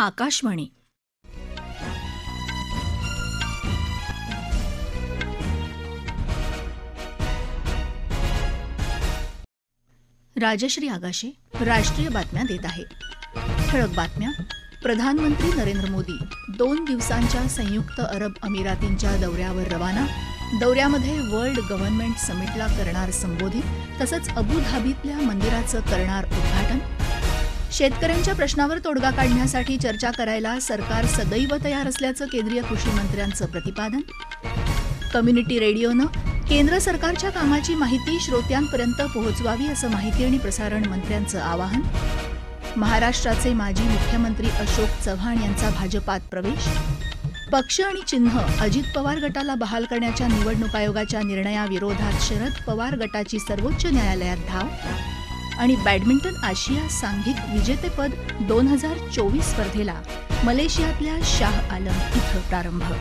आकाशवाणी. राजश्री आगाशे राष्ट्रीय बातम्या देत आहे. ठळक बातम्या. प्रधानमंत्री नरेंद्र मोदी 2 दिवसांच्या संयुक्त अरब अमिरातींच्या दौऱ्यावर रवाना. दौऱ्यामध्ये वर्ल्ड गव्हर्नमेंट समिटला करणार संबोधित, तसंच अबुधाबीतल्या मंदिराचं करणार उद्घाटन. शेतकऱ्यांच्या प्रश्नावर तोडगा काढण्यासाठी चर्चा करायला सरकार सदैव तयार असल्याचं केंद्रीय कृषी मंत्र्यांचं प्रतिपादन. कम्युनिटी रेडिओनं केंद्र सरकारच्या कामाची माहिती श्रोत्यांपर्यंत पोहोचवावी असं माहिती आणि प्रसारण मंत्र्यांचं आवाहन. महाराष्ट्राचे माजी मुख्यमंत्री अशोक चव्हाण यांचा भाजपात प्रवेश. पक्ष आणि चिन्ह अजित पवार गटाला बहाल करण्याच्या निवडणूक आयोगाच्या निर्णयाविरोधात शरद पवार गटाची सर्वोच्च न्यायालयात धाव. आणि बॅडमिंटन आशिया सांघिक विजेतेपद 2024 स्पर्धेला मलेशियातल्या शाह आलम इथं प्रारंभ.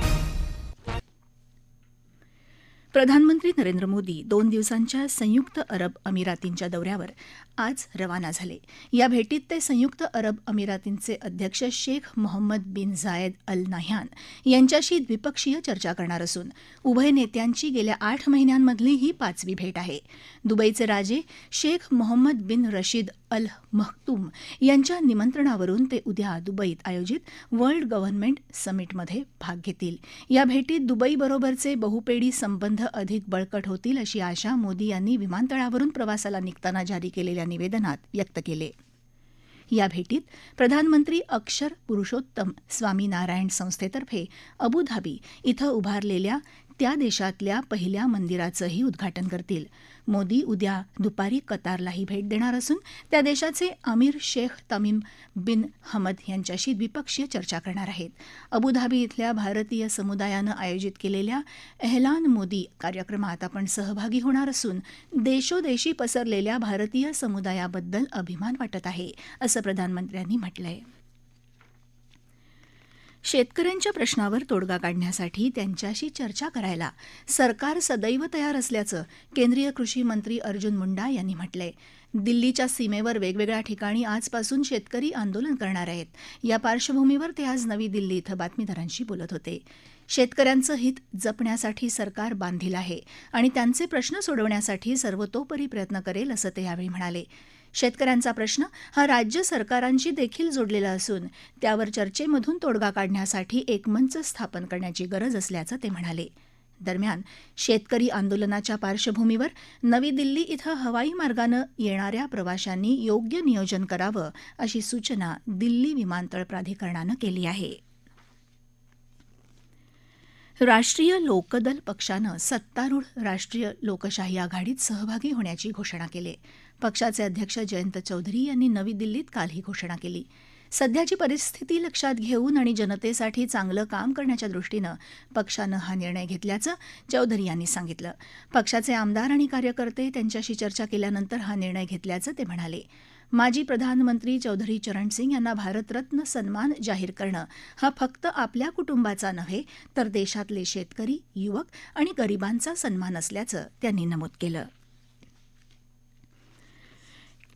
प्रधानमंत्री नरेंद्र मोदी 2 दिवसांच्या संयुक्त अरब अमिरातींच्या दौऱ्यावर आज रवाना झाले. या भेटीत ते संयुक्त अरब अमिरातींचे अध्यक्ष शेख मोहम्मद बिन झायेद अल नाह्यान यांच्याशी द्विपक्षीय चर्चा करणार असून उभय नेत्यांची गेल्या 8 महिन्यांमधली ही 5वी भेट आहे. दुबईचे राजे शेख मोहम्मद बिन रशीद अल मखतूम यांच्या निमंत्रणावरून ते उद्या दुबईत आयोजित वर्ल्ड गव्हर्नमेंट समिटमध्ये भाग घेतील. या भेटीत दुबईबरोबरचे बहुपेडी संबंध अधिक बळकट होतील अशी आशा मोदी यांनी विमानतळावरून प्रवासाला निघताना जारी केलेल्या निवेदनात व्यक्त केली. या भेटीत प्रधानमंत्री अक्षर पुरुषोत्तम स्वामीनारायण संस्थेतर्फे अबुधाबी इथं उभारलेल्या त्या देशातल्या पहिल्या मंदिराचंही उद्घाटन करतील. मोदी उद्या दुपारी कतारलाही भेट देणार असून त्या देशाचे अमीर शेख तमीम बिन हमद यांच्याशी द्विपक्षीय चर्चा करणार आहेत. अबुधाबी इथल्या भारतीय समुदायानं आयोजित केलेल्या एहलान मोदी कार्यक्रमात आपण सहभागी होणार असून देशोदेशी पसरलेल्या भारतीय समुदायाबद्दल अभिमान वाटत आहे, असं प्रधानमंत्र्यांनी म्हटलंय. शेतकऱ्यांच्या प्रश्नावर तोडगा काढण्यासाठी त्यांच्याशी चर्चा करायला सरकार सदैव तयार असल्याचं केंद्रीय कृषी मंत्री अर्जुन मुंडा यांनी म्हटलंय. दिल्लीच्या सीमेवर वेगवेगळ्या ठिकाणी आजपासून शेतकरी आंदोलन करणार आहेत. या पार्श्वभूमीवर ते आज नवी दिल्ली इथं बातमीदारांशी बोलत होते. शेतकऱ्यांचं हित जपण्यासाठी सरकार बांधील आहे आणि त्यांचे प्रश्न सोडवण्यासाठी सर्वतोपरी प्रयत्न करेल, असं ते यावेळी म्हणाले. शेतकऱ्यांचा प्रश्न हा राज्य सरकारांशी देखील जोडलेला असून त्यावर चर्चेमधून तोडगा काढण्यासाठी एक मंच स्थापन करण्याची गरज असल्याचं ते म्हणाले. दरम्यान शेतकरी आंदोलनाच्या पार्श्वभूमीवर नवी दिल्ली इथं हवाई मार्गानं येणाऱ्या प्रवाशांनी योग्य नियोजन करावं अशी सूचना दिल्ली विमानतळ प्राधिकरणानं केली आहे. राष्ट्रीय लोकदल पक्षानं सत्तारूढ राष्ट्रीय लोकशाही आघाडीत सहभागी होण्याची घोषणा केली. पक्षाचे अध्यक्ष जयंत चौधरी यांनी नवी दिल्लीत काल ही घोषणा केली. सध्याची परिस्थिती लक्षात घेऊन आणि जनतेसाठी चांगलं काम करण्याच्या दृष्टीनं पक्षानं हा निर्णय घेतल्याचं चौधरी यांनी सांगितलं. पक्षाचे आमदार आणि कार्यकर्ते त्यांच्याशी चर्चा केल्यानंतर हा निर्णय घेतल्याचं ते म्हणाले. माजी प्रधानमंत्री चौधरी चरण सिंग यांना भारतरत्न सन्मान जाहीर करणं हा फक्त आपल्या कुटुंबाचा नव्हे तर देशातले शेतकरी, युवक आणि गरिबांचा सन्मान असल्याचं त्यांनी नमूद केलं.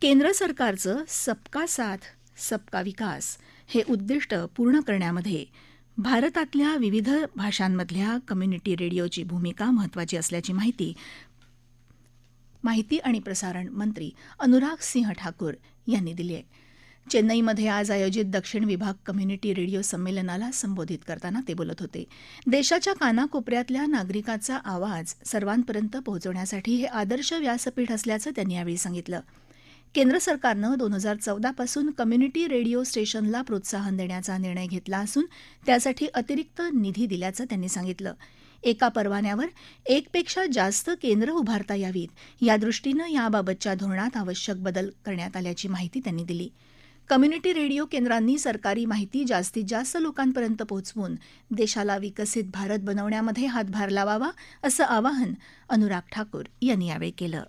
केंद्र सरकारचं सबका साथ सबका विकास हे उद्दिष्ट पूर्ण करण्यामध्ये भारतातल्या विविध भाषांमधल्या कम्युनिटी रेडिओची भूमिका महत्त्वाची असल्याची माहिती आणि प्रसारण मंत्री अनुराग सिंह ठाकूर यांनी दिली आहे. चेन्नईमध्ये आज आयोजित दक्षिण विभाग कम्युनिटी रेडिओ संमेलनाला संबोधित करताना ते बोलत होते. देशाच्या कानाकोपऱ्यातल्या नागरिकाचा आवाज सर्वांपर्यंत पोहोचवण्यासाठी हे आदर्श व्यासपीठ असल्याचं त्यांनी यावेळी सांगितलं. केंद्र सरकारनं 2014 पासून कम्युनिटी रेडिओ स्टेशनला प्रोत्साहन देण्याचा निर्णय घेतला असून त्यासाठी अतिरिक्त निधी दिल्याचं त्यांनी सांगितलं. एका परवान्यावर एकपेक्षा जास्त केंद्र उभारता यावीत यादृष्टीनं याबाबतच्या धोरणात आवश्यक बदल करण्यात आल्याची माहिती त्यांनी दिली. कम्युनिटी रेडिओ केंद्रांनी सरकारी माहिती जास्तीत जास्त लोकांपर्यंत पोहोचवून देशाला विकसित भारत बनवण्यामध्ये हातभार लावावा असं आवाहन अनुराग ठाकूर यांनी यावेळी केलं.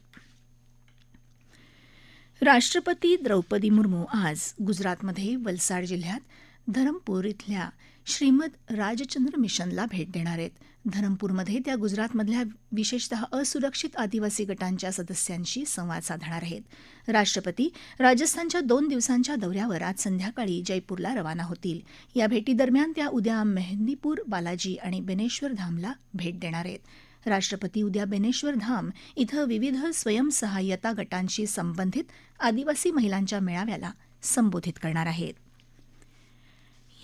राष्ट्रपती द्रौपदी मुर्मू आज गुजरातमध्ये वलसाड जिल्ह्यात धरमपूर इथल्या श्रीमद राजचंद्र मिशनला भेट देणार आहेत. धरमपूरमध्ये त्या गुजरातमधल्या विशेषतः असुरक्षित आदिवासी गटांच्या सदस्यांशी संवाद साधणार आहेत. राष्ट्रपती राजस्थानच्या 2 दिवसांच्या दौऱ्यावर आज संध्याकाळी जयपूरला रवाना होतील. या भेटीदरम्यान त्या उद्या मेहंदीपूर बालाजी आणि बेनेश्वर धामला भेट देणार आहेत. राष्ट्रपती उद्या बेनेश्वर धाम इथं विविध स्वयंसहाय्यता गटांशी संबंधित आदिवासी महिलांच्या मेळाव्याला संबोधित करणार आहेत.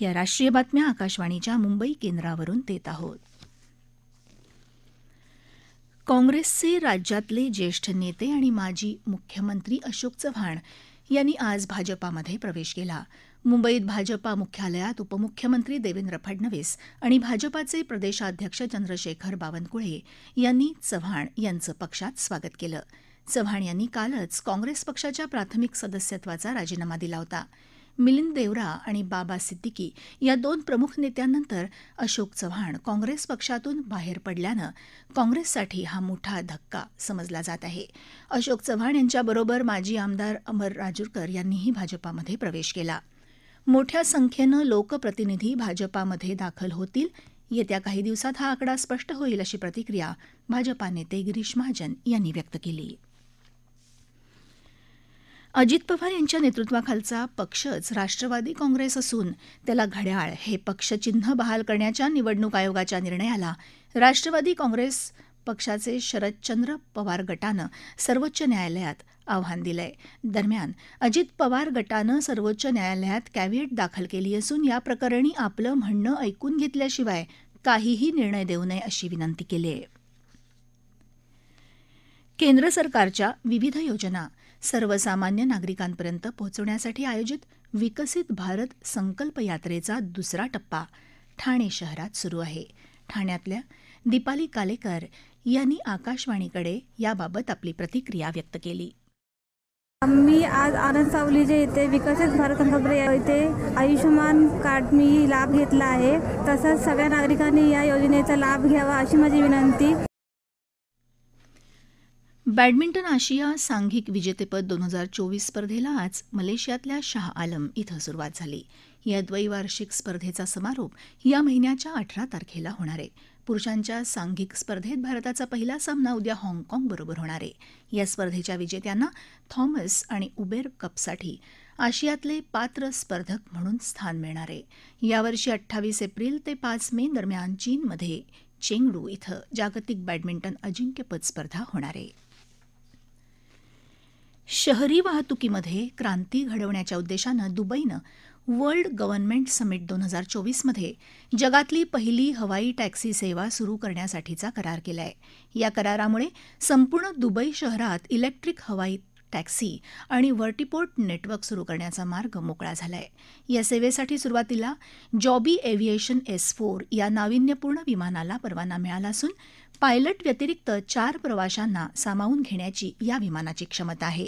या राष्ट्रीय बातम्या आकाशवाणीच्या मुंबई केंद्रावरून देत आहोत. काँग्रेसचे राज्यातले ज्येष्ठ नेते आणि माजी मुख्यमंत्री अशोक चव्हाण यांनी आज भाजपामध्ये प्रवेश केला. मुंबईत भाजपा मुख्यालयात उपमुख्यमंत्री देवेंद्र फडणवीस आणि भाजपाचे प्रदेशाध्यक्ष चंद्रशेखर बावनकुळे यांनी चव्हाण यांचं पक्षात स्वागत केलं. चव्हाण यांनी कालच काँग्रेस पक्षाच्या प्राथमिक सदस्यत्वाचा राजीनामा दिला होता. मिलिंद देवरा आणि बाबा सिद्दीकी या 2 प्रमुख नेत्यांनंतर अशोक चव्हाण काँग्रेस पक्षातून बाहेर पडल्यानं काँग्रेससाठी हा मोठा धक्का समजला जात आहे. अशोक चव्हाण यांच्याबरोबर माजी आमदार अमर राजूरकर यांनीही भाजपामध्ये प्रवेश केला. मोठ्या संख्येनं लोकप्रतिनिधी भाजपामध्ये दाखल होतील. येत्या काही दिवसात हा आकडा स्पष्ट होईल अशी प्रतिक्रिया भाजपा नेते गिरीश महाजन यांनी व्यक्त केली. अजित पवार यांच्या नेतृत्वाखालचा पक्षच राष्ट्रवादी काँग्रेस असून त्याला घड्याळ हे पक्षचिन्ह बहाल करण्याच्या निवडणूक आयोगाच्या निर्णयाला राष्ट्रवादी काँग्रेस पक्षाचे शरदचंद्र पवार गटानं सर्वोच्च न्यायालयात आव्हान दिलंय. दरम्यान अजित पवार गटानं सर्वोच्च न्यायालयात कॅव्हिएट दाखल केली असून या प्रकरणी आपलं म्हणणं ऐकून घेतल्याशिवाय काहीही निर्णय देऊ नये अशी विनंती केली आहे. केंद्र सरकारच्या विविध योजना सर्वसामान्य नागरिकांपर्यंत पोहोचवण्यासाठी आयोजित विकसित भारत संकल्प यात्रेचा दुसरा टप्पा ठाणे शहरात सुरू आहे. ठाण्यातल्या दीपाली कालेकर यांनी आकाशवाणीकडे याबाबत आपली प्रतिक्रिया व्यक्त केली. मी आज आनंद सावली जे इथे विकसित भारत संकल्प इथे आयुष्यमान कार्ड मी लाभ घेतला आहे. तसंच सगळ्या नागरिकांनी या योजनेचा लाभ घ्यावा अशी माझी विनंती. बॅडमिंटन आशिया सांघिक विजेतेपद 2024 स्पर्धेला आज मलेशियातल्या शाह आलम इथं सुरुवात झाली. या द्वैवार्षिक स्पर्धेचा समारोप या महिन्याच्या 18 तारखेला होणार आहे. पुरुषांच्या सांघिक स्पर्धेत भारताचा पहिला सामना उद्या हाँगकाँगबरोबर होणार आहे. या स्पर्धेच्या विजेत्यांना थॉमस आणि उबेर कपसाठी आशियातले पात्र स्पर्धक म्हणून स्थान मिळणार आहे. यावर्षी 28 एप्रिल ते 5 मे दरम्यान चीनमध्ये चेंगडू इथं जागतिक बॅडमिंटन अजिंक्यपद स्पर्धा होणार आहे. शहरी वाहतुकीमध्ये क्रांती घडवण्याच्या उद्देशानं दुबईनं वर्ल्ड गव्हर्नमेंट समिट 2024मध्ये जगातली पहिली हवाई टॅक्सी सेवा सुरू करण्यासाठीचा करार केला आहे. या करारामुळे संपूर्ण दुबई शहरात इलेक्ट्रिक हवाई टॅक्सी आणि व्हर्टिपोर्ट नेटवर्क सुरू करण्याचा मार्ग मोकळा झाला आहे. या सेवेसाठी सुरुवातीला जॉबी एव्हिएशन S4 या नाविन्यपूर्ण विमानाला परवाना मिळाला असून पायलट व्यतिरिक्त 4 प्रवाशांना सामावून घेण्याची या विमानाची क्षमता आहे.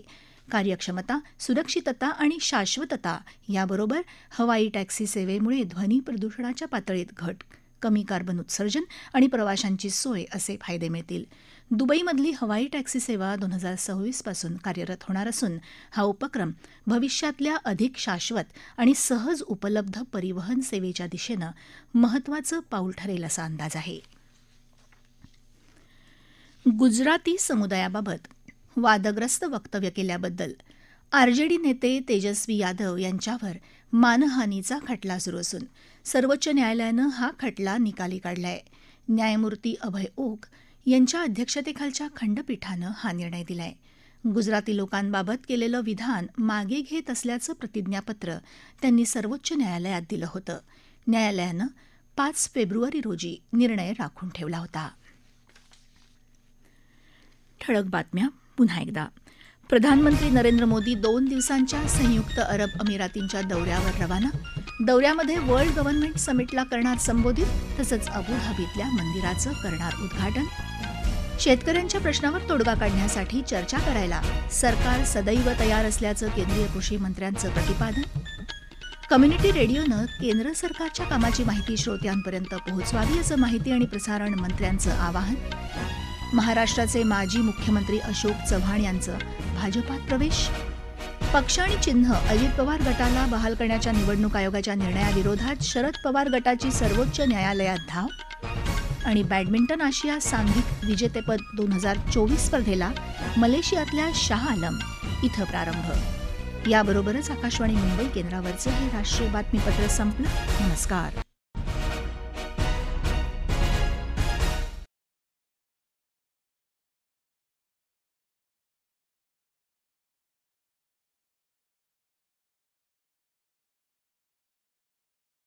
कार्यक्षमता, सुरक्षितता आणि शाश्वतता याबरोबर हवाई टॅक्सी सेवेमुळे ध्वनी प्रदूषणाच्या पातळीत घट, कमी कार्बन उत्सर्जन आणि प्रवाशांची सोय असे फायदे मिळतील. दुबईमधली हवाई टॅक्सी सेवा 2026 पासून कार्यरत होणार असून हा उपक्रम भविष्यातल्या अधिक शाश्वत आणि सहज उपलब्ध परिवहन सेवेच्या दिशेनं महत्त्वाचं पाऊल ठरेल असा अंदाज आहे. गुजराती समुदायाबाबत वादग्रस्त वक्तव्य केल्याबद्दल आरजेडी नेते तेजस्वी यादव यांच्यावर मानहानीचा खटला सुरू असून सर्वोच्च न्यायालयानं हा खटला निकाली काढला आहे. न्यायमूर्ती अभय ओक यांच्या अध्यक्षतेखालच्या खंडपीठानं हा निर्णय दिलाय. गुजराती लोकांबाबत केलेलं विधान मागे घेत असल्याचं प्रतिज्ञापत्र त्यांनी सर्वोच्च न्यायालयात दिलं होतं. न्यायालयानं 5 फेब्रुवारी रोजी निर्णय राखून ठेवला होता. ठळक बातम्या पुन्हा एकदा. प्रधानमंत्री नरेंद्र मोदी 2 दिवसांच्या संयुक्त अरब अमिरातींच्या दौऱ्यावर रवाना. दौऱ्यामध्ये वर्ल्ड गव्हर्नमेंट समिटला करणार संबोधित, तसंच अबुधाबीतल्या मंदिराचं करणार उद्घाटन. शेतकऱ्यांच्या प्रश्नावर तोडगा काढण्यासाठी चर्चा करायला सरकार सदैव तयार असल्याचं केंद्रीय कृषी मंत्र्यांचं प्रतिपादन. कम्युनिटी रेडिओनं केंद्र सरकारच्या कामाची माहिती श्रोत्यांपर्यंत पोहोचवावी असं माहिती आणि प्रसारण मंत्र्यांचं आवाहन. महाराष्ट्राचे माजी मुख्यमंत्री अशोक चव्हाण यांचं भाजपात प्रवेश. पक्ष आणि चिन्ह अजित पवार गटाला बहाल करण्याच्या निवडणूक आयोगाच्या निर्णयाविरोधात शरद पवार गटाची सर्वोच्च न्यायालयात धाव. आणि बॅडमिंटन आशिया सांघिक विजेतेपद 2024 स्पर्धेला मलेशियातल्या शाह आलम इथं प्रारंभ. याबरोबरच आकाशवाणी मुंबई केंद्रावरचं हे राष्ट्रीय बातमीपत्र संपलं. नमस्कार.